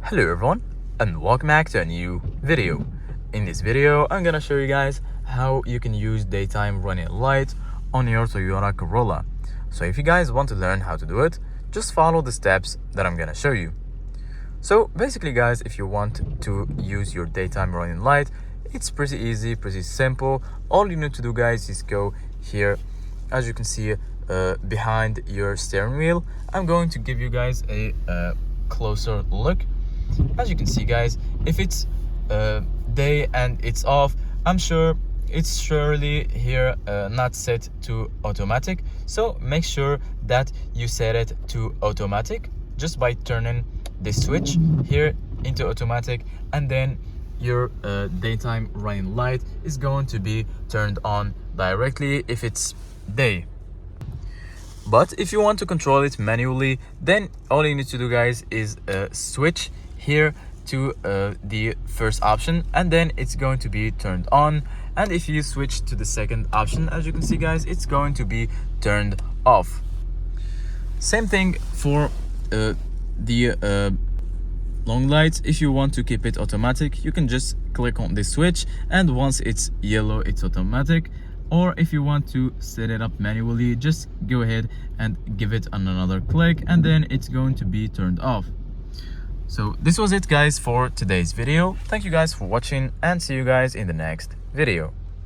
Hello everyone and welcome back to a new video. In this video I'm gonna show you guys how you can use daytime running light on your Toyota Corolla. So if you guys want to learn how to do it, just follow the steps that I'm gonna show you. So basically guys, if you want to use your daytime running light, it's pretty easy, pretty simple. All you need to do guys is go here, as you can see behind your steering wheel. I'm going to give you guys a closer look. As you can see guys, if it's day and it's off, I'm sure it's surely here not set to automatic. So make sure that you set it to automatic just by turning the switch here into automatic, and then your daytime running light is going to be turned on directly if it's day. But if you want to control it manually, then all you need to do guys is switch here to the first option, and then it's going to be turned on. And if you switch to the second option, as you can see guys, it's going to be turned off. Same thing for the long lights. If you want to keep it automatic, you can just click on the switch, and once it's yellow it's automatic. Or if you want to set it up manually, just go ahead and give it another click, and then it's going to be turned off. So this was it guys for today's video. Thank you guys for watching, and see you guys in the next video.